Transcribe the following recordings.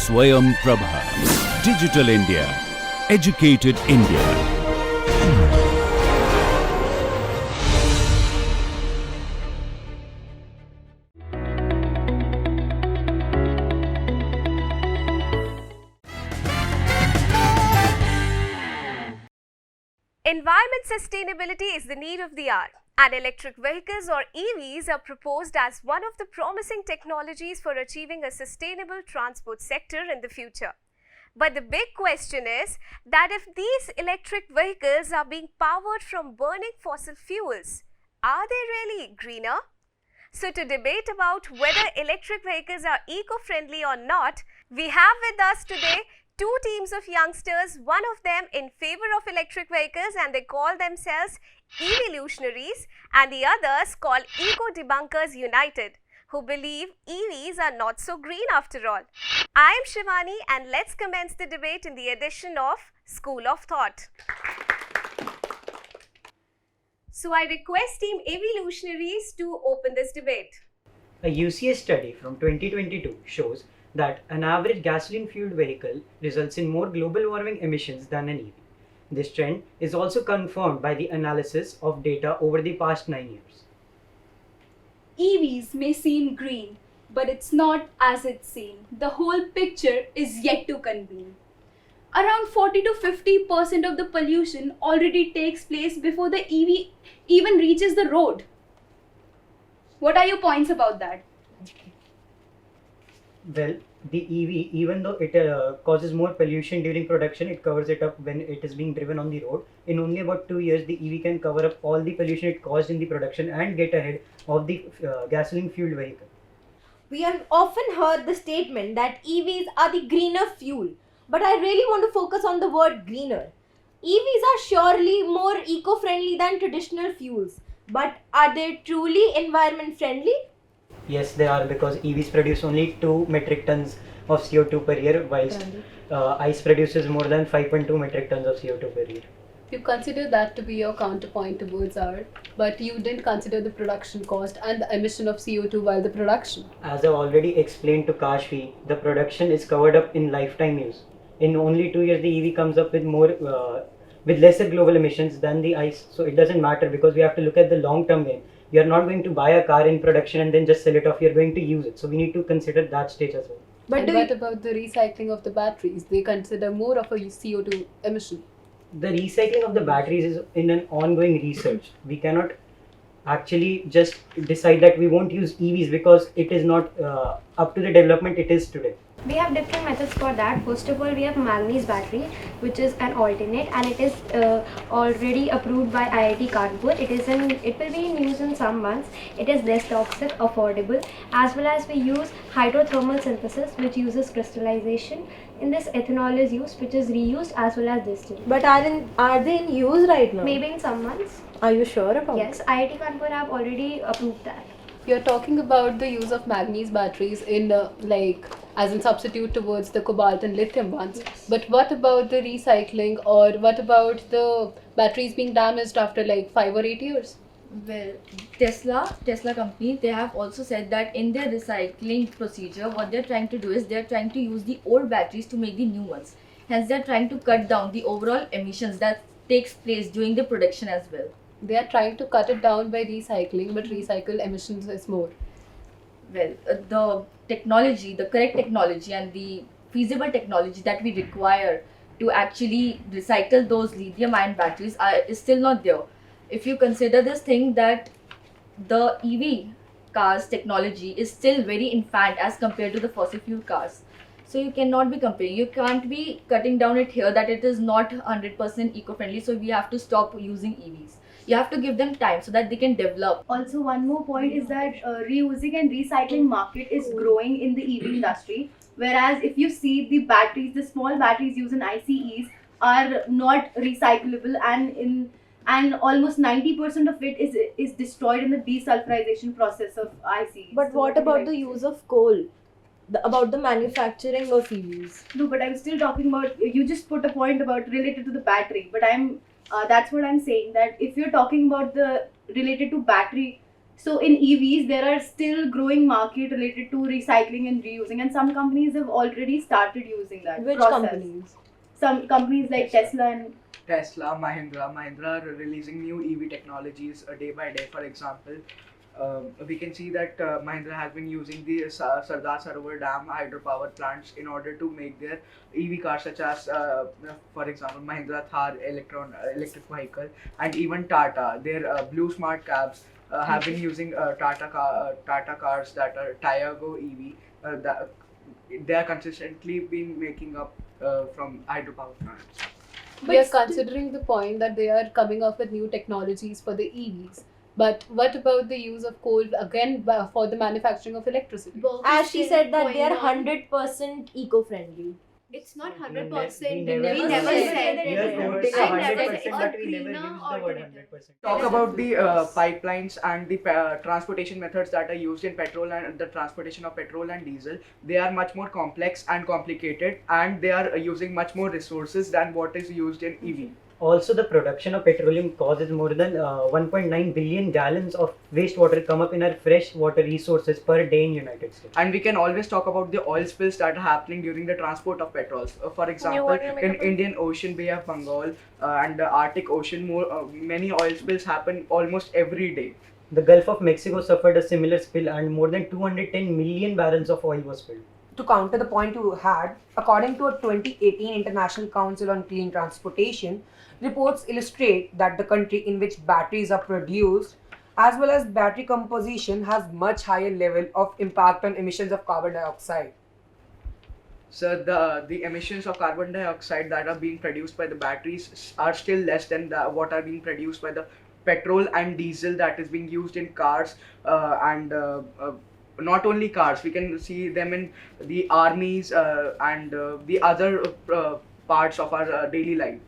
Swayam Prabha. Digital India. Educated India. Environment sustainability is the need of the hour, and electric vehicles or EVs are proposed as one of the promising technologies for achieving a sustainable transport sector in the future. But the big question is that if these electric vehicles are being powered from burning fossil fuels, are they really greener? So to debate about whether electric vehicles are eco-friendly or not, we have with us today two teams of youngsters, one of them in favor of electric vehicles and they call themselves evolutionaries, and the others called eco-debunkers united, who believe EVs are not so green after all. I am Shivani and let's commence the debate in the edition of School of Thought. So I request Team Evolutionaries to open this debate. A UCS study from 2022 shows that an average gasoline-fueled vehicle results in more global warming emissions than an EV. This trend is also confirmed by the analysis of data over the past 9 years. EVs may seem green, but it's not as it's seen. The whole picture is yet to convene. Around 40 to 50% of the pollution already takes place before the EV even reaches the road. What are your points about that? Well, the EV, even though it causes more pollution during production, it covers it up when it is being driven on the road. In only about 2 years, the EV can cover up all the pollution it caused in the production and get ahead of the gasoline-fueled vehicle. We have often heard the statement that EVs are the greener fuel, but I really want to focus on the word greener. EVs are surely more eco-friendly than traditional fuels, but are they truly environment-friendly? Yes, they are, because EVs produce only 2 metric tons of CO2 per year, whilst ICE produces more than 5.2 metric tons of CO2 per year. You consider that to be your counterpoint towards ours, but you didn't consider the production cost and the emission of CO2 while the production. As I've already explained to Kashvi, the production is covered up in lifetime use. In only 2 years, the EV comes up with with lesser global emissions than the ICE. So it doesn't matter, because we have to look at the long-term game. You're not going to buy a car in production and then just sell it off. You're going to use it. So we need to consider that stage as well. But what about the recycling of the batteries? They consider more of a CO2 emission. The recycling of the batteries is in an ongoing research. We cannot actually just decide that we won't use EVs because it is not up to the development it is today. We have different methods for that. First of all, we have manganese battery, which is an alternate, and it is already approved by IIT Kanpur. It will be in use in some months. It is less toxic, affordable, as well as we use hydrothermal synthesis, which uses crystallization. In this, ethanol is used, which is reused as well as distilled. But are they in use right now? Maybe in some months. Are you sure about Yes, IIT Kanpur have already approved that. You're talking about the use of manganese batteries in as a substitute towards the cobalt and lithium ones. Yes. But what about the recycling, or what about the batteries being damaged after 5 or 8 years? Well, Tesla company, they have also said that in their recycling procedure, what they're trying to do is they're trying to use the old batteries to make the new ones. Hence, they're trying to cut down the overall emissions that takes place during the production as well. They are trying to cut it down by recycling, but recycled emissions is more. Well, the technology, the correct technology and the feasible technology that we require to actually recycle those lithium-ion batteries is still not there. If you consider this thing that the EV cars technology is still very infant as compared to the fossil fuel cars. So you cannot be comparing. You can't be cutting down it here that it is not 100% eco-friendly. So we have to stop using EVs. You have to give them time so that they can develop. Also, one more point is that reusing and recycling market is growing in the EV industry. Whereas if you see the batteries, the small batteries used in ICEs are not recyclable, and almost 90% of it is destroyed in the desulfurization process of ICEs. But what about the use of coal? About the manufacturing of EVs? No, but I'm still talking about, you just put a point about related to the battery, but that's what I'm saying, that if you're talking about the related to battery, So in EVs, there are still growing market related to recycling and reusing, and some companies have already started using that Which process. companies? Some companies like Tesla and Tesla, Mahindra are releasing new EV technologies day by day. For example, we can see that Mahindra has been using the Sardar Sarovar Dam hydropower plants in order to make their EV cars, such as, for example, Mahindra Thar electric vehicle, and even Tata, their Blue Smart cabs have been using Tata cars that are Tiago EV. That they are consistently been making up from hydropower plants. We are considering the point that they are coming up with new technologies for the EVs. But what about the use of coal again for the manufacturing of electricity? As she said that they are 100% eco-friendly. It's not We 100%. never We never said We are it. quoting I never 100%, said but a we never greener use the word alternative. 100%. Talk about the pipelines and the transportation methods that are used in petrol and the transportation of petrol and diesel. They are much more complex and complicated, and they are using much more resources than what is used in EV. Also, the production of petroleum causes more than 1.9 billion gallons of wastewater come up in our fresh water resources per day in United States. And we can always talk about the oil spills that are happening during the transport of petrols. For example, in Indian Ocean, Bay of Bengal, and the Arctic Ocean, many oil spills happen almost every day. The Gulf of Mexico suffered a similar spill, and more than 210 million barrels of oil was spilled. To counter the point you had, according to a 2018 International Council on Clean Transportation, reports illustrate that the country in which batteries are produced, as well as battery composition, has much higher level of impact on emissions of carbon dioxide. So the emissions of carbon dioxide that are being produced by the batteries are still less than what are being produced by the petrol and diesel that is being used in cars and not only cars. We can see them in the armies and the other parts of our daily life.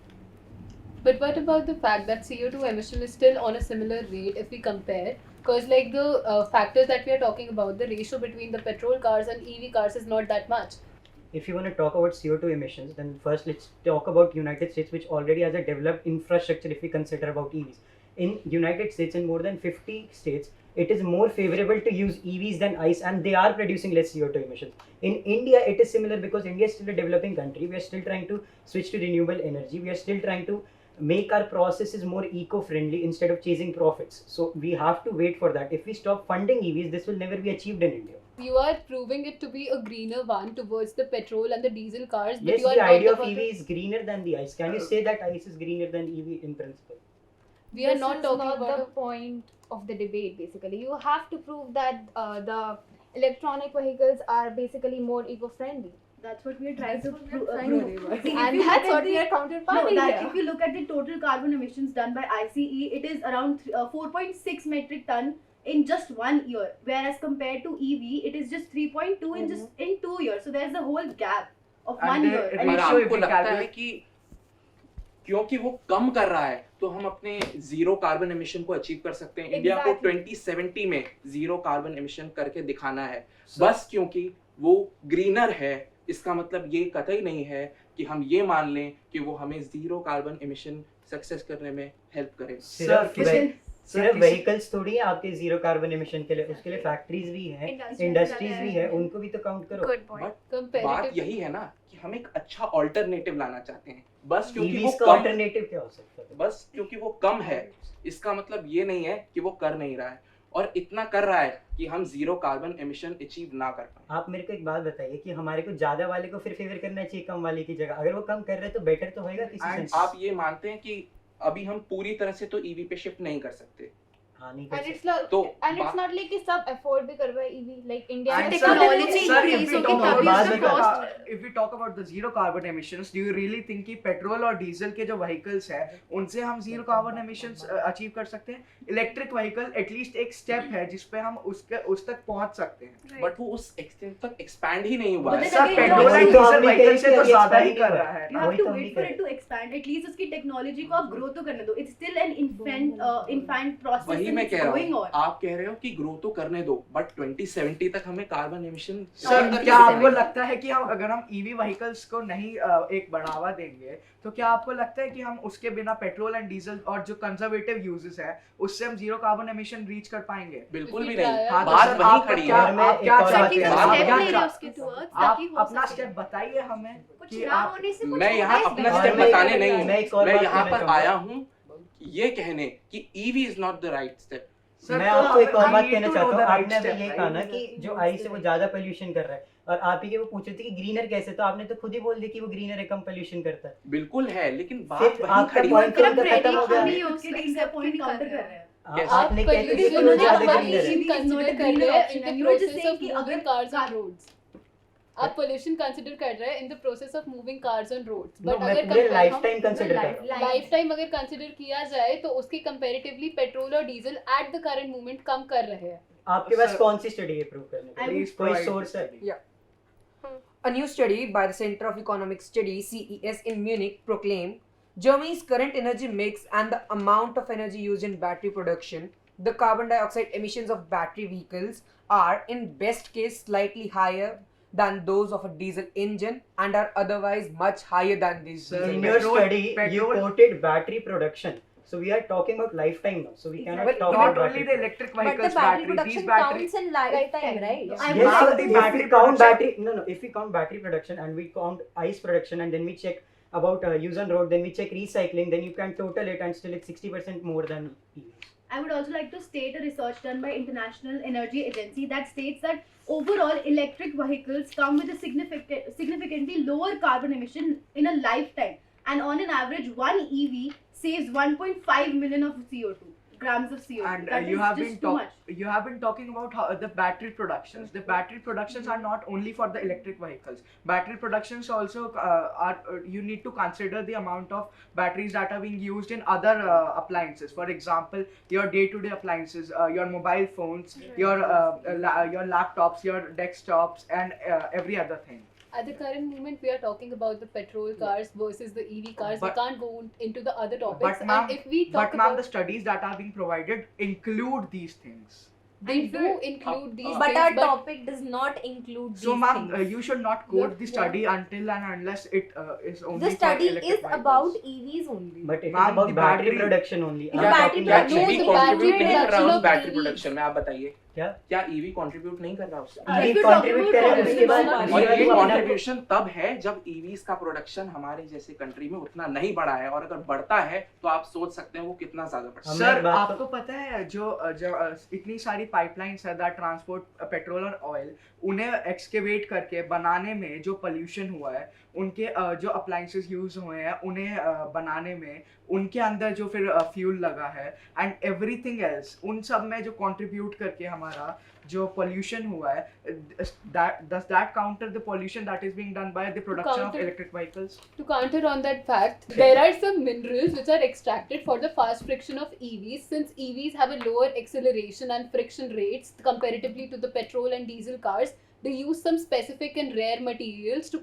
But what about the fact that CO2 emission is still on a similar rate if we compare? Because like the factors that we are talking about, the ratio between the petrol cars and EV cars is not that much. If you want to talk about CO2 emissions, then first let's talk about United States, which already has a developed infrastructure if we consider about EVs. In United States, in more than 50 states, it is more favorable to use EVs than ICE, and they are producing less CO2 emissions. In India, it is similar because India is still a developing country. We are still trying to switch to renewable energy. We are still trying to make our processes more eco-friendly instead of chasing profits. So we have to wait for that. If we stop funding EVs, this will never be achieved in India. You are proving it to be a greener one towards the petrol and the diesel cars. But Yes, you are the not idea of about EV is greener than the ICE. Can you say that ICE is greener than EV in principle? We are not talking not about the point of the debate. Basically, you have to prove that the electronic vehicles are basically more eco-friendly. That's what we are trying to prove. And that's what we are counterparting here. If you look at the total carbon emissions done by ICE, it is around 4.6 metric ton in just 1 year, whereas compared to EV, it is just 3.2 in 2 years. So there's a whole gap of 1 year. And पर आपको लगता है कि क्योंकि वो कम कर रहा है तो हम अपने जीरो कार्बन एमिशन को अचीव कर सकते हैं? इंडिया को 2070 में जीरो कार्बन एमिशन करके दिखाना है, बस क्योंकि वो ग्रीनर है। इसका मतलब ये कतई नहीं है कि हम ये मान लें कि वो हमें जीरो कार्बन एमिशन सक्सेस करने में हेल्प करे। सिर्फ व्हीकल्स थोड़ी है आपके जीरो कार्बन एमिशन के लिए, उसके लिए फैक्ट्रीज भी हैं, इंडस्ट्रीज भी है, उनको भी तो काउंट करो। बट बात यही है ना कि हम एक अच्छा ऑल्टरनेटिव लाना चाहते हैं, बस क्योंकि वो कम ऑल्टरनेटिव क्या हो सकता है? बस क्योंकि वो कम है, इसका मतलब ये नहीं है कि वो कर नहीं रहा है, और इतना कर रहा है कि हम जीरो कार्बन एमिशन अचीव ना कर पाए। आप मेरे को एक बात बताइए कि हमारे को ज्यादा वाले को फिर फेवर करना चाहिए कम वाले की जगह? अगर वो कम कर रहे हैं तो बेटर तो होएगा किसी सेंस। आप ये मानते हैं कि अभी हम पूरी तरह से तो ईवी पे शिफ्ट नहीं कर सकते? हाँ, नहीं And कर it's not, तो and it's not like कि सब afford भी कर पाए EV, like India And में technology sir, increase if we होगी talk तभी about उसका cost- if we talk about the zero carbon emissions, do you really think कि पेट्रोल और डीजल के जो व्हीकल्स हैं उनसे हम जीरो कार्बन एमिशंस अचीव कर सकते हैं? इलेक्ट्रिक व्हीकल एटलीस्ट एक स्टेप है जिस पे हम उस तक पहुंच सकते हैं, बट वो उस एक्सटेंट तक एक्सपैंड ही नहीं हुआ है। Sir petrol and diesel vehicle से तो ज्यादा ही कर रहा है। You have to wait for it to expand. At least उसकी टेक्नोलॉजी को आप ग्रो तो करने दो. It's still an infant process. वही मैं it's कह रहा going हूँ, on. आप कह रहे हो कि ग्रो तो करने दो, बट 2070 तक हमें कार्बन एमिशन सर क्या आपको लगता है कि हम अगर हम ईवी व्हीकल्स को नहीं एक बढ़ावा देंगे तो क्या आपको लगता है कि हम उसके बिना पेट्रोल एंड डीजल और जो कंजर्वेटिव यूजेस है उससे हम जीरो कार्बन एमिशन रीच कर पाएंगे? बिल्कुल भी नहीं, हाँ, तो बात सर, वही आपका खड़ी क्या- है। आप क्या चाहते हैं? बात आप क्या वही चाहते हैं? उसके towards आप ताकि हो अपना सके। स्टेप बताइए हमें कुछ कि ना आप होने से कुछ मैं यहाँ होगा अपना इसमें। स्टेप मैं- बताने नहीं मैं हूँ, एक और मैं बात यहाँ कहना पर चाहूंगा। आया हूँ ये कहने कि EV is not the right step. मैं आपको एक और बात कहना चाहता हूँ। आपने अभी यही कहा ना कि जो आई से वो ज्यादा पोल्यूशन कर रहा है, और आप ही के वो पूछे थे कि ग्रीनर कैसे, तो आपने तो खुद ही बोल दिया कि वो ग्रीनर है, कम पोल्यूशन करता है। बिल्कुल है, लेकिन बात फिर वही आपका खड़ी point है। तो उनका खत्म हो गया। हम ही उसके लिए इसका point counter कर रहे हैं. कैसे? आपने कहते थे कि वो pollution ज्यादा का ग्रीनर है। pollution EV is not a consider कर greener रहे हैं option, in the and you are just process saying of कि moving अगर cars on roads. आप पोल्यूशन कंसिडर कर रहे हैं in the process of moving cars on roads, No, but मैं अगर पूरे लाइफ टाइम कंसिडर कर रहा हूँ। लाइफ टाइम अगर कंसिडर किया जाए तो उसके कंपैरेटिवली पेट्रोल और diesel at the current moment कम कर रहे हैं। आपके पास कौन सी स्टडी है प्रूव करने के लिए? Please कोई provide सोर्स है? A new study by the Center of Economic Studies (CES) in Munich proclaimed Germany's current energy mix and the amount of energy used in battery production, the carbon dioxide emissions of battery vehicles are in best case slightly higher than those of a diesel engine and are otherwise much higher than these. Sir, diesel In engines. your study, you quoted battery production. So we are talking about lifetime now. So we cannot Well, talk not about only battery the electric But the vehicles battery battery, production these battery counts in lifetime, right? I Yes, Ma'am, so the if battery we count production- battery, no, if we count battery production and we count ICE production and then we check about use on road, then we check recycling, then you can total it and still it's 60% more than EVs. I would also like to state a research done by International Energy Agency that states that overall electric vehicles come with a significantly lower carbon emission in a lifetime, and on an average one EV saves 1.5 million of CO2 grams of CO2. And That you is have just been too much. you have been talking about how the battery productions. The battery productions are not only for the electric vehicles. Battery productions also you need to consider the amount of batteries that are being used in other appliances. For example, your day-to-day appliances, your mobile phones, your laptops, your desktops, and every other thing. At the current moment, we are talking about the petrol cars versus the EV cars. But- we can't go into the other topics. But ma'am, and if we talk but ma'am, about, the studies that are being provided include these things. they do include these But things, our topic does not include So, these ma'am, things. you should not quote the study until and unless it is only The study for electric is vehicles. about EVs only. But it is Ma'am, about the battery battery- production only. The I'm battery talking क्या about No, EV the contribute battery नहीं कर रहा production उस of battery EV. Production में? आप बताइए, क्या? क्या ईवी कंट्रीब्यूट नहीं कर रहा उससे? EV if you talk contribute about करें policy, उसके बाद it's not और उसके बाद ये वो अपने आप को- कंट्रीब्यूशन तब है जब ईवीज का प्रोडक्शन हमारे जैसे कंट्री में उतना नहीं बढ़ा है, और अगर बढ़ता है तो आप सोच सकते हैं वो कितना ज्यादा बढ़ता है। हमने सर, बात आपको पता है जो इतनी सारी पाइपलाइंस है दैट ट्रांसपोर्ट पेट्रोल और ऑयल, उन्हें एक्सकेवेट करके बनाने में जो पोल्यूशन हुआ है, उनके जो अप्लायंसेस यूज हुए हैं उन्हें बनाने में उनके अंदर जो फिर फ्यूल लगा है एंड एवरीथिंग एल्स, उन सब में जो कंट्रीब्यूट करके हमारा जो पोल्यूशन हुआ है, does that counter the pollution that is being done by the production of counter- electric vehicles? to counter on that fact, there are some minerals which are extracted for the fast friction of EVs. Since EVs have a lower acceleration and friction rates comparatively to the petrol and diesel cars, they use some specific and rare materials to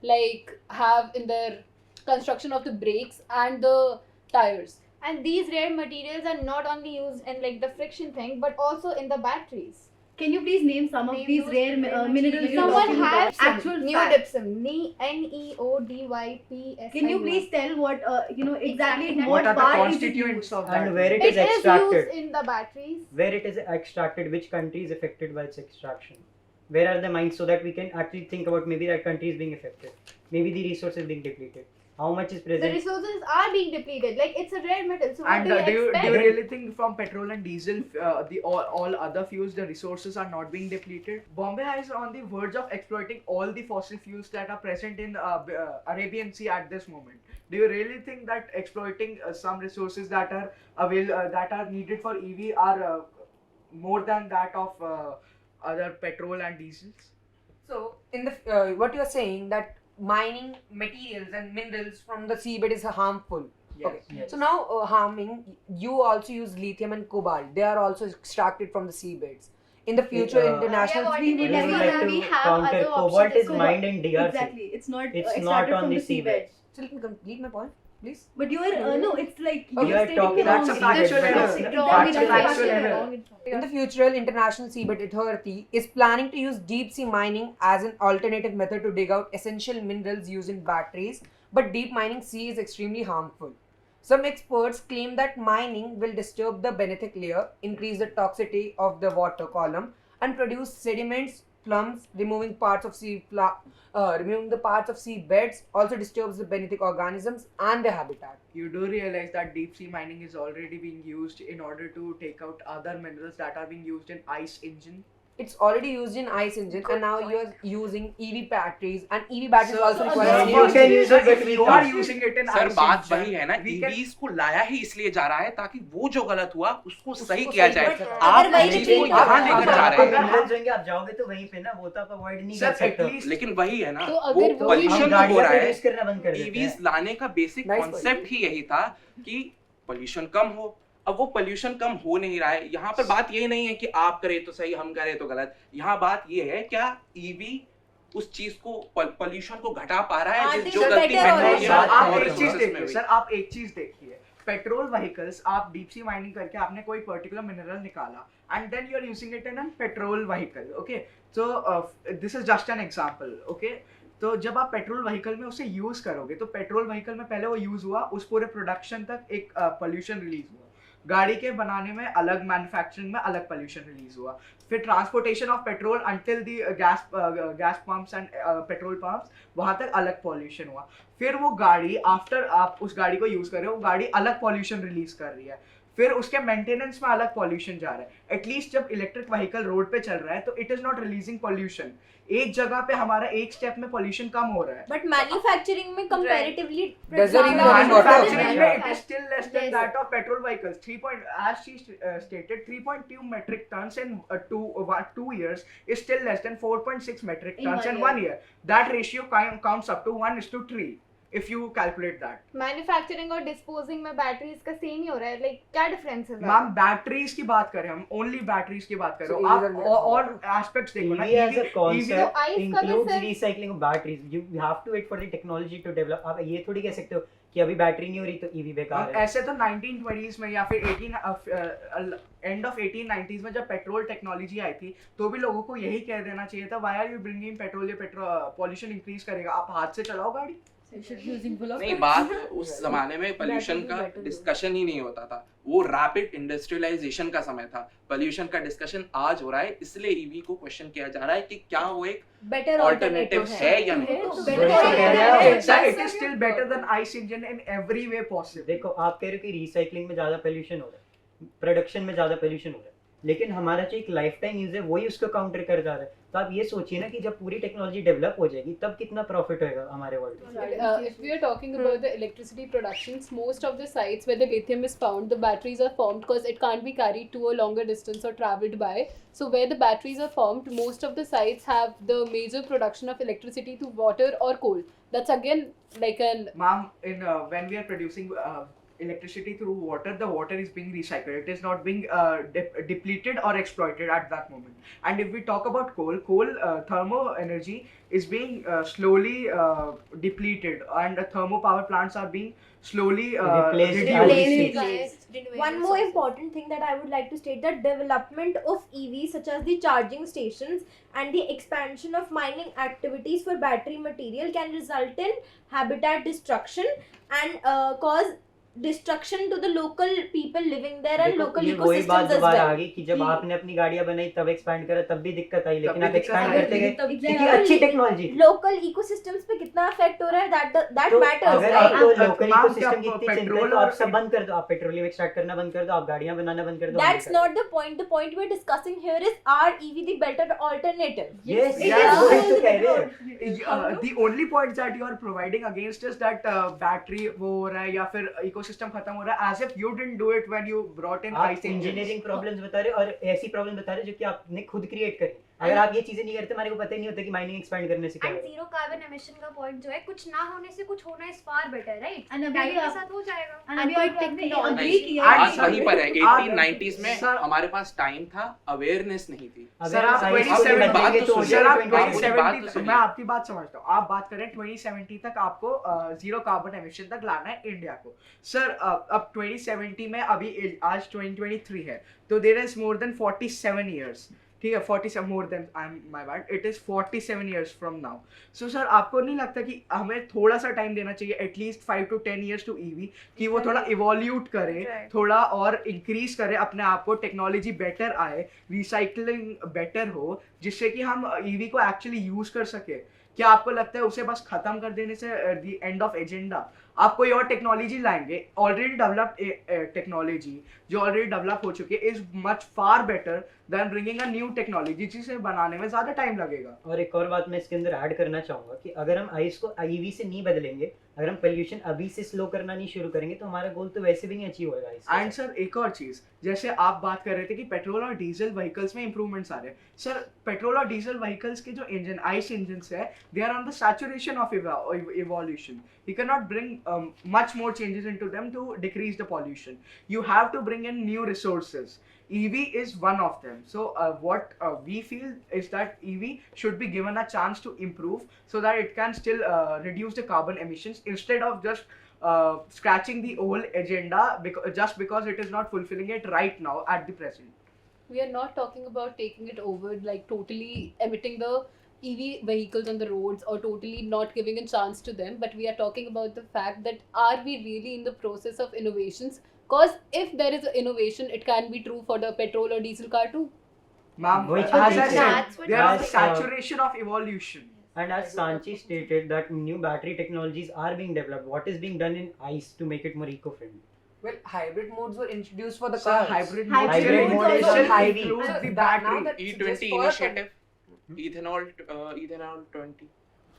like have in their construction of the brakes and the tires. And these rare materials are not only used in like the friction thing, but also in the batteries. Can you please name some of Name these those rare rare minerals? you're Someone talking about? has actual facts. neodypsum, Neodypsum. Can you please tell what exactly Exactly. What are the part is it constituents used? of that? And where it It is is extracted. used in the batteries. Where it is extracted, which country is affected by its extraction? Where are the mines, so that we can actually think about maybe that country is being affected, maybe the resources being depleted, how much is The present. resources are being depleted. Like it's a rare metal. So what And do you do you expect? really think from petrol and diesel, the all other fuels, the resources are not being depleted? Bombay is on the verge of exploiting all the fossil fuels that are present in Arabian Sea at this moment. Do you really think that exploiting some resources that are that are needed for EV are more than that of other petrol and diesels? So, in the what you are saying that mining materials and minerals from the seabed is harmful. Yes. Okay. Yes. So now harming, you also use lithium and cobalt. They are also extracted from the seabeds. In the future, international yeah, we We would would Definitely, like we to have counter other cobalt options. is mined in DRC. Exactly, it's not It's extracted not on from the the seabed. seabed. So let me complete my point. Please. But you are no, it's like You you're are stating talking the wrong That's a thing. factual error. Exactly, That's a that's factual factual error. In the future, International Seabed Authority is planning to use deep sea mining as an alternative method to dig out essential minerals used in batteries, but deep mining sea is extremely harmful. Some experts claim that mining will disturb the benthic layer, increase the toxicity of the water column, and produce sediments, plumes, removing the parts of sea beds. Also disturbs the benthic organisms and their habitat. You do realize that deep sea mining is already being used in order to take out other minerals that are being used in ICE engine. It's already used in ICE engine, and now you are using EV batteries, and EV batteries So- also so require you can use it, but if we you are can't. using it in sir ICE बात engine, वही है ना, we can- EVs को लाया ही इसलिए जा रहा है ताकि वो जो गलत हुआ उसको सही उसको किया सही जाए। कर आप अगर वही इस चीज को repeat यहाँ हो लेकर रहा जा है, रहे हैं, मिनरल्स होंगे, आप जाओगे तो वहीं पे ना, वो तो आप अवॉइड नहीं कर सर सकते। एटलीस्ट, लेकिन वही है ना, तो वो अगर वो पोल्यूशन हम जो हो गाड़ियां रहा है, प्रोड्यूस करना बंद कर देते ईवीज हैं। लाने का बेसिक Nice कॉन्सेप्ट ही यही था कि पोल्यूशन कम हो। अब वो पोल्यूशन कम हो नहीं रहा है। यहाँ पर बात ये नहीं है कि आप करें तो सही, हम करें तो गलत। यहाँ बात ये है, क्या ईवी उस चीज को, पोल्यूशन को घटा पा रहा है जो गलती पेट्रोल सर आप और एक चीज resources में देखिए, हुई। सर आप एक चीज देखिए, पेट्रोल व्हीकल्स, आप डीप सी माइनिंग करके आपने कोई पर्टिकुलर मिनरल निकाला and then you are using it in an petrol vehicle, okay. So this is just an example, okay. तो जब आप पेट्रोल व्हीकल में उसे यूज करोगे, तो पेट्रोल व्हीकल में पहले वो यूज हुआ, उस पूरे प्रोडक्शन तक एक पोल्यूशन रिलीज हुआ, गाड़ी के बनाने में अलग, मैन्युफैक्चरिंग में अलग पोल्यूशन रिलीज हुआ, फिर transportation of petrol until the gas pumps and petrol pumps, वहां तक अलग पोल्यूशन हुआ, फिर वो गाड़ी, आफ्टर आप उस गाड़ी को यूज कर रहे हो, वो गाड़ी अलग पोल्यूशन रिलीज कर रही है, फिर उसके मेंटेनेंस में अलग पोल्यूशन जा रहा है। एटलीस्ट जब इलेक्ट्रिक व्हीकल रोड पे चल रहा है तो it is not releasing pollution, एक जगह पे हमारा एक स्टेप में पोल्यूशन कम हो रहा है। बट मैन्युफैक्चरिंग में comparatively Does it even have water? Manufacturing में it is still less than that of petrol vehicles. As she stated, 3.2 metric tons in 2 years is still less than 4.6 metric In tons in 1 1 year. That ratio counts up to 1:3 if you calculate that. Manufacturing और disposing में batteries का same ही हो रहा है, like क्या difference है? Ma'am batteries की बात करें, हम ओनली बैटरीज की बात कर रहे हो, So, आप EVs are और एस्पेक्ट्स देखो ना, EV as a EV concept ICE का भी includes sir- recycling of batteries. You have to wait for the technology to develop. आप ये थोड़ी कह सकते हो कि अभी बैटरी नहीं हो रही तो EV बेकार है। ऐसे तो 1920s में या फिर एंड ऑफ 1890s में जब पेट्रोल टेक्नोलॉजी आई थी, तो भी लोगों को यही कह देना चाहिए था, why are you bringing petrol, ये पॉल्यूशन इंक्रीज करेगा, आप हाथ से चलाओ गाड़ी। नहीं, बात उस जमाने में पोल्यूशन का डिस्कशन ही नहीं होता था, वो रैपिड इंडस्ट्रियलाइजेशन का समय था। पोल्यूशन का डिस्कशन आज हो रहा है, इसलिए ईवी को क्वेश्चन किया जा रहा है कि क्या वो एक बेटर ऑल्टरनेटिव है या नहीं। It is still better than ICE engine in every way possible. देखो, आप कह रहे हो कि रिसाइकलिंग में ज्यादा पोल्यूशन हो रहा है, प्रोडक्शन में ज्यादा पोल्यूशन हो रहा है, लेकिन हमारा जो एक लाइफ टाइम यूज है वही उसको काउंटर कर जा रहा है। तो आप ये सोचिए ना कि जब पूरी टेक्नोलॉजी डेवलप हो जाएगी तब कितना प्रॉफिट होगा हमारे वर्ल्ड में। If we are talking about the electricity productions, most of the sites where the lithium is found, the batteries are formed because it can't be carried to a longer distance or traveled by. So where the batteries are formed, most of the sites have the major production of electricity through water or coal. That's again like an Ma'am, when we are producing electricity through water, the water is being recycled. It is not being depleted or exploited at that moment. And if we talk about coal thermo energy is being slowly depleted, and thermo power plants are being slowly Replaced. One more important thing that I would like to state, that development of EVs such as the charging stations and the expansion of mining activities for battery material can result in habitat destruction and cause destruction to the local people living there and local ये वही बात ecosystems as दोबारा आ well. गई कि जब आपने अपनी गाड़ियां बनाई तब एक्सपैंड करा तब भी दिक्कत आई, लेकिन भी आप दिक्कत एक्सपैंड आई, करते गए तब क्योंकि अच्छी टेक्नोलॉजी। Local ecosystems पे कितना अफेक्ट हो रहा है, that तो matters, अगर right? आपको लोकल मैम, इकोसिस्टम की क्या इतनी चिंता है पेट्रोल तो आप और सब बंद कर दो, आप पेट्रोलियम एक्सट्रैक्ट करना बंद कर दो, आप गाड़ियां बनाना बंद कर दो। That's not the point. The point we're discussing here is, are EV the better alternative? Yes, Yes. वही तो कह रहे हैं। The only point that you are providing against is that battery वो हो रहा है या फिर ecosystem खत्म हो रहा है, as if you didn't do it when you brought in आप ICE engines. इंजीनियरिंग प्रॉब्लम्स बता रहे हो और ऐसी प्रॉब्लम बता रहे हो जो कि आपने खुद क्रिएट करी। अगर आप ये चीजें नहीं करते हमारे को पता ही नहीं होता कि माइनिंग एक्सपेंड करने से क्या एंड होगा। जीरो कार्बन एमिशन का पॉइंट जो है, कुछ ना होने से कुछ होना is far better, right? And अभी टाइम भी के आप- साथ हो जाएगा। And And अभी कोई आपने technology- agree किया है आज कि- वहीं पर है, आज- 1890s में सर- हमारे पास टाइम था, अवेयरनेस नहीं थी। सर आप हम IIT 2070 बात तो तो हो सुनिए, सर जाएगा आप 2070 बात तो 2070 सुनिए। मैं आपकी बात समझता हूँ। आप बात करें 2070 तक आपको जीरो कार्बन एमिशन तक लाना है इंडिया को। सर अब 2070 में अभी आज 2023 है, तो there is more than 47 years, ठीक है, 47 more than, I am my bad, it is 47 years from now. So sir आपको नहीं लगता कि हमें थोड़ा सा टाइम देना चाहिए, at least 5 to 10 years to EV, कि वो थोड़ा इवोल्यूट करे, थोड़ा और इंक्रीज करे अपने आप को, टेक्नोलॉजी बेटर आए, रिसाइकलिंग बेटर हो, जिससे कि हम ईवी को एक्चुअली यूज कर सके? क्या आपको लगता है उसे बस खत्म कर देने से द एंड ऑफ एजेंडा? आप कोई और टेक्नोलॉजी लाएंगे, ऑलरेडी डेवलप्ड टेक्नोलॉजी जो ऑलरेडी डेवलप हो चुकी है is much far better than bringing a new technology, जिसे बनाने में ज्यादा टाइम लगेगा। और एक और बात मैं इसके अंदर ऐड करना चाहूंगा कि अगर हम आइस को ईवी से नहीं बदलेंगे, अगर हम पोल्यूशन अभी से स्लो करना नहीं शुरू करेंगे, तो हमारा गोल तो वैसे भी नहीं अचीव होगा इसके एंड साथ। सर एक और चीज, जैसे आप बात कर रहे थे कि पेट्रोल और डीजल व्हीकल्स में इंप्रूवमेंट्स आ रहे हैं। सर पेट्रोल और डीजल व्हीकल्स के जो इंजन आइस इंजन्स है, they are on the saturation of evolution. You cannot bring much more changes into them to decrease the pollution. You have to bring in new resources. EV is one of them. So what we feel is that EV should be given a chance to improve so that it can still reduce the carbon emissions instead of just scratching the old agenda just because it is not fulfilling it right now at the present. We are not talking about taking it over, like totally emitting the EV vehicles on the roads or totally not giving a chance to them, but we are talking about the fact that are we really in the process of innovations? Because if there is innovation, it can be true for the petrol or diesel car too. Ma'am, Which as I is- said, That's what there as, is saturation of evolution. And as Sanchi stated that new battery technologies are being developed, what is being done in ICE to make it more eco-friendly? Well, hybrid modes were introduced for the Sir, cars. hybrid Hybrid mode mode is also also heavy. improves So the that- now battery. that just E20 for a initiative, ethanol 20.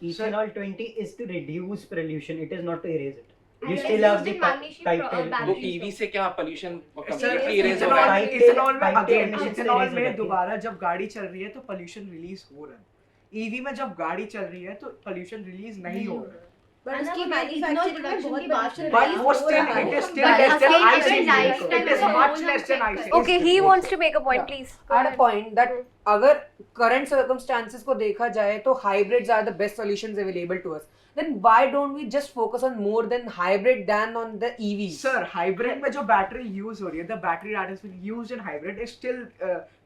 Ethanol 20 is to reduce pollution, it is not to erase it. You And still it's have used the in magnesium type pro- tail. वो batteries. EV से क्या pollution Sir, completely erase हो ethanol रहा है? Type ethanol में tail again emissions से ethanol erase हो में जाती है। दोबारा जब गाड़ी चल रही है तो पोल्यूशन रिलीज हो रहा है। ईवी में जब गाड़ी चल रही है तो पोल्यूशन रिलीज नहीं हो रहा है। But And उसकी अब manufacturing में production बहुत की बात pollution करें, But release वो हो still रहा है। it is still But less than again, ICE again, vehicle. lifetime It is is much a less than whole ICE. Okay, he wants to make a point, please. Go I had a ahead. point that अगर current circumstances को देखा जाए तो hybrids are the best solutions available to us. Then why don't we just focus on more than hybrid than on the EVs? Sir, hybrid में जो battery use हो रही है, the battery that has been used in hybrid is still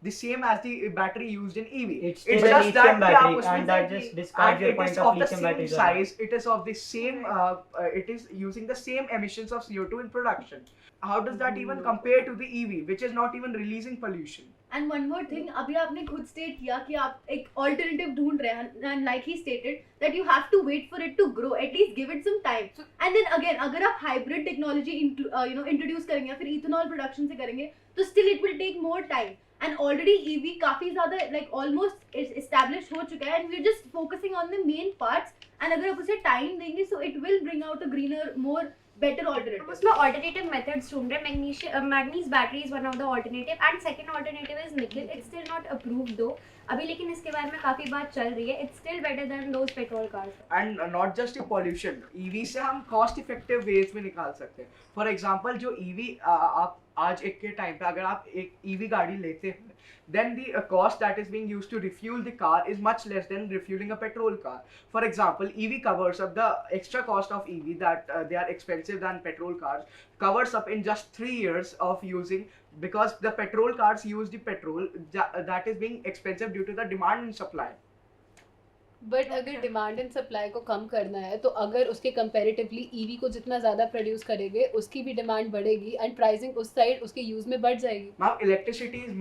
the same as the battery used in EV. It's still a just lithium that कि आप battery, उसमें and that just discards and your it point is of of the lithium same batteries. size, it is of the same it is using the same emissions of CO2 in production. How does that even compare to the EV, which is not even releasing pollution? And one more thing, अभी आपने खुद state किया कि आप एक alternative ढूंढ रहे हैं, and like he stated that you have to wait for it to grow, at least give it some time. And then again, अगर आप hybrid technology introduce करेंगे या फिर ethanol production से करेंगे, तो still it will take more time. And already EV काफी ज़्यादा like almost established हो चुका है, and we're just focusing on the main parts. And अगर आप उसे time देंगे, so it will bring out a greener, more better हम alternative. उसमें alternative methods ढूंढ रहे हैं. Manganese battery is one of the alternative, and second alternative is nickel. It's still not approved though. अभी लेकिन इसके बारे में काफी बात चल रही है. It's still better than those petrol cars. And not just the pollution, EV से हम cost effective ways में निकाल सकते हैं. For example, जो EV आप आज एक के टाइम पे अगर आप एक EV गाड़ी लेते हैं, then the cost that is being used to refuel the car is much less than refueling a petrol car. For example, EV covers up the extra cost of EV that they are expensive than petrol cars, covers up in just 3 years of using, because the petrol cars use the petrol that is being expensive due to the demand and supply. But अगर demand and supply को कम करना है तो अगर उसके comparatively EV को जितना ज़्यादा प्रोड्यूस करेंगे उसकी भी डिमांड बढ़ेगी एंड प्राइसिंग उस साइड उसके यूज़ में बढ़ जाएगी. Now electricity is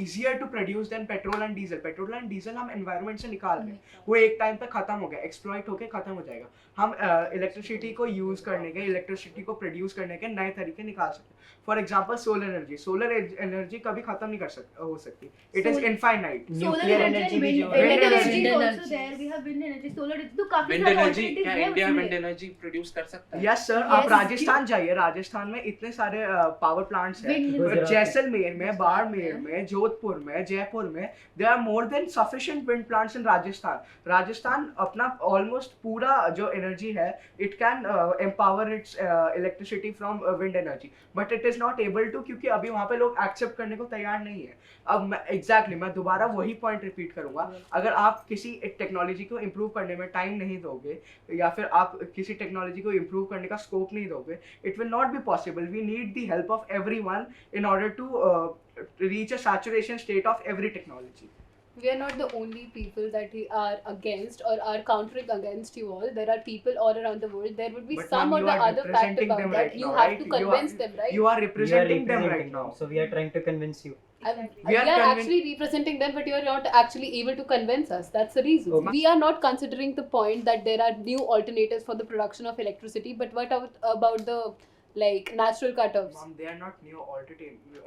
easier to produce than petrol and diesel. Petrol and diesel हम environment से निकाल रहे हैं, वो एक टाइम पे खत्म हो गया, एक्सप्लॉइट होके खत्म हो जाएगा. हम इलेक्ट्रिसिटी को यूज करने के, इलेक्ट्रिसिटी को प्रोड्यूस करने के नए तरीके निकाल सकते हैं. For example solar energy. Solar energy कभी खत्म नहीं हो सकती. It is infinite. Nuclear energy भी जो wind energy Wind also there. We have wind energy, solar energy. तो काफी विंड सारे एनर्जी, alternatives क्या हैं इंडिया उसमें. विंड एनर्जी प्रोड्यूस कर सकता है? यस सर, आप Yes, राजस्थान जाइए, राजस्थान में इतने सारे पावर प्लांट्स हैं, Wind Gujarat. जैसलमेर में, बाड़मेर में, जोधपुर में, जयपुर में, there are more than sufficient wind plants in Rajasthan. Rajasthan अपना ऑलमोस्ट पूरा जो एनर्जी है, it can empower its electricity from wind energy, but it is not able to, क्योंकि अभी वहाँ पे लोग एक्सेप्ट करने को तैयार नहीं है. अब मैं दोबारा वही पॉइंट रिपीट करूंगा, अगर आप किसी टेक्नोलॉजी को इम्प्रूव करने में टाइम नहीं दोगे, या फिर आप किसी टेक्नोलॉजी को इम्प्रूव करने का स्कोप नहीं दोगे, it will not be possible. We need the help of everyone in order to reach a saturation state of every technology. We are not the only people that we are against or are countering against you all. There are people all around the world. There would be But some or ma'am, the you are other fact representing about them that. right You now, have right? to convince them, right? You are We are representing them right representing now. them, so we are trying to convince you. We are actually representing them, but you are not actually able to convince us. That's the reason. Okay. We are not considering the point that there are new alternatives for the production of electricity. But what about the natural cut-offs? Mom, they are not new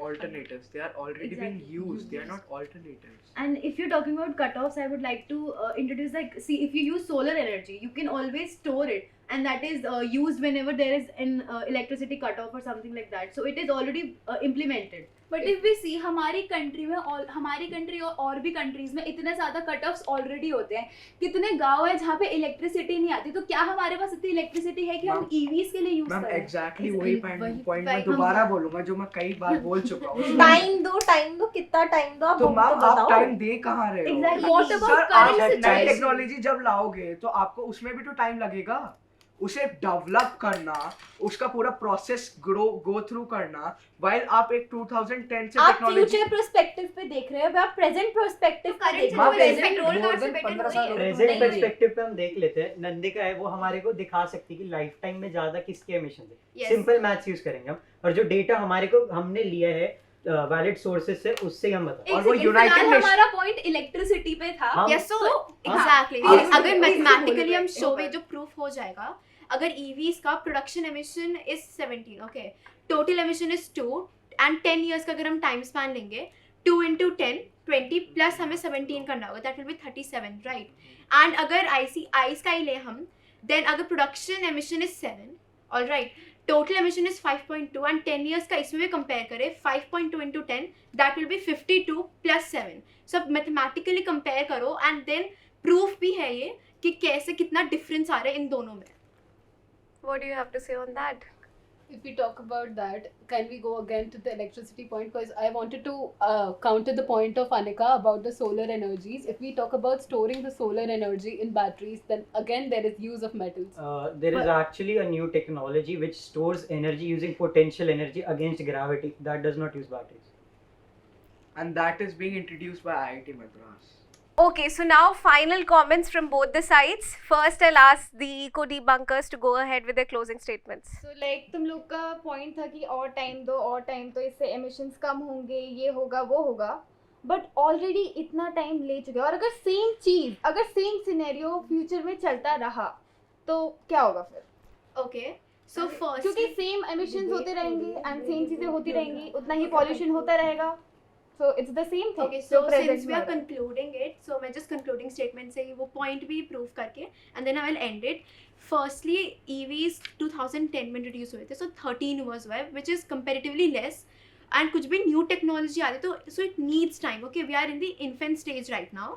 alternatives. They are already being used. They are not alternatives. And if you're talking about cutoffs, I would like to introduce, like, see, if you use solar energy, you can always store it, and that is used whenever there is an electricity cutoff or something like that. So it is already implemented. But if we see हमारी country में हमारी country और भी countries में इतने ज्यादा cut offs already होते हैं. कितने गांव है जहाँ पे इलेक्ट्रिसिटी नहीं आती, तो क्या हमारे पास इतनी इलेक्ट्रिसिटी है कि हम ईवीज के लिए यूज मैम करें? एग्जैक्टली वही पॉइंट मैं दोबारा बोलूंगा जो मैं कई बार बोल चुका हूँ. टाइम दो, कितना टाइम दो आप तो हमको मैम आप बताओ. टाइम दे कहाँ रहे हो? Exactly. What about sir, current आप नई situation? टेक्नोलॉजी जब लाओगे तो आपको उसमें भी तो टाइम लगेगा. उसे डेवलप करना, उसका पूरा प्रोसेस गो थ्रू करना, while आप एक 2010 से आप टेक्नोलॉजी फ्यूचर पर्सपेक्टिव पे देख रहे हो, आप प्रेजेंट पर्सपेक्टिव पे देख रहे हो. प्रेजेंट पर्सपेक्टिव पे हम देख लेते हैं. नंदिका है, वो हमारे को दिखा सकती है कि लाइफ टाइम में ज्यादा किसके एमिशन है. सिंपल मैथ्स यूज करेंगे हम, और जो डेटा हमने लिया है वैलिड सोर्सेज से, उससे हम बता. और वो यूनाइटेड हमारा पॉइंट इलेक्ट्रिसिटी पे था. यस, सो एग्जैक्टली अगर मैथमेटिकली हम शो में जो प्रूफ हो जाएगा, अगर EVs का production emission is 17, okay, total emission is 2, and 10 years का अगर हम टाइम स्पैन लेंगे, 2 into 10 20 प्लस हमें 17 करना होगा, that will be 37, right. And अगर आइस का ही ले हम, देन अगर production emission is 7, alright, total emission is 5.2, and 10 years का इसमें भी कंपेयर करें, 5.2 into 10 that will be 52 plus 7. सो अब मैथमेटिकली कंपेयर करो, एंड देन प्रूफ भी है ये कि कैसे कितना डिफरेंस आ रहा है इन दोनों में. What do you have to say on that? If we talk about that, can we go again to the electricity point? Because I wanted to counter the point of Anika about the solar energies. If we talk about storing the solar energy in batteries, then again there is use of metals. There is actually a new technology which stores energy using potential energy against gravity. That does not use batteries. and that is being introduced by IIT Madras. Okay, so now final comments from both the sides. First, I'll ask the eco debunkers to go ahead with their closing statements. So like तुम लोग का point था कि और time दो, इससे emissions कम होंगे, ये होगा वो होगा, बट ऑलरेडी इतना टाइम ले चुके हैं. और अगर सेम सिनेरियो फ्यूचर में चलता रहा तो क्या होगा फिर? Okay, so first, क्योंकि सेम एमिशंस होते रहेंगे एंड सेम चीजें होती रहेंगी, उतना ही पॉल्यूशन होता रहेगा. So it's the same thing. Okay, so since we are concluding it, so मैं just concluding statement से ही वो point भी prove करके, and then I will end it. Firstly, EVs 2010 में introduce हुए थे, so 13 years हुआ है, which is comparatively less. And कुछ भी new technology आ रही तो so it needs time. Okay, we are in the infant stage right now,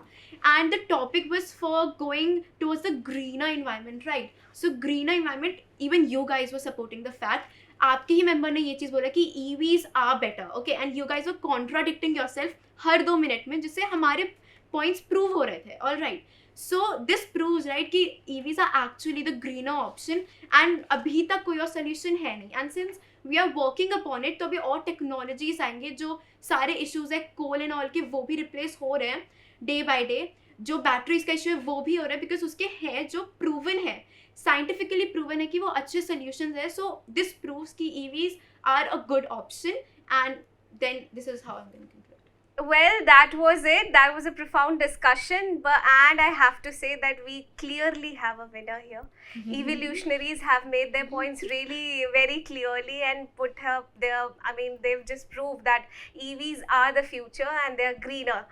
and the topic was for going towards the greener environment, right? So greener environment, even you guys were supporting the fact. आपके ही member ने ये चीज़ बोला कि EVs are better, okay, and you guys were contradicting yourself हर 2 minute में, जिससे हमारे points prove हो रहे थे. Alright, so this proves right कि EVs are actually the greener option, and अभी तक कोई और सोल्यूशन है नहीं. And since we are working upon it, तो अभी और टेक्नोलॉजीज आएंगे, जो सारे इशूज़ है कोल एंड ऑल के वो भी रिप्लेस हो रहे हैं डे बाई डे. जो बैटरीज का इशू है वो भी हो रहा है, बिकॉज उसके हैं जो प्रूवन है, साइंटिफिकली प्रूवन है कि वो अच्छे सोल्यूशंस है. सो दिस प्रूव्स कि EVs are a good option, and then this is how I am going to conclude. Well, that was it. That was a profound discussion, and I have to say that we clearly have a winner here. Evolutionaries have made their points really very clearly and put up their, I mean, they've just proved that EVs are the future and they're greener.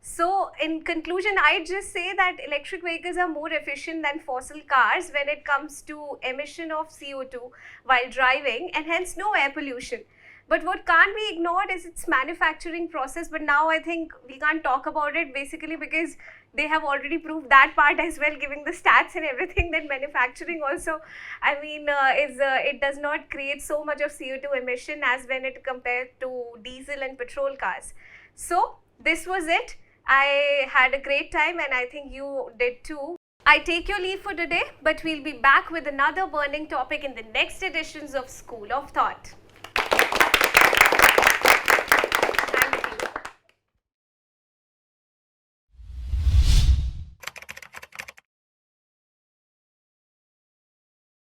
So in conclusion, I'd just say that electric vehicles are more efficient than fossil cars when it comes to emission of CO2 while driving, and hence no air pollution. But what can't be ignored is its manufacturing process. But now I think we can't talk about it, basically because they have already proved that part as well, giving the stats and everything, that manufacturing also, I mean, it does not create so much of CO2 emission as when it compared to diesel and petrol cars. So this was it. I had a great time and I think you did too. I take your leave for today, but we'll be back with another burning topic in the next editions of School of Thought.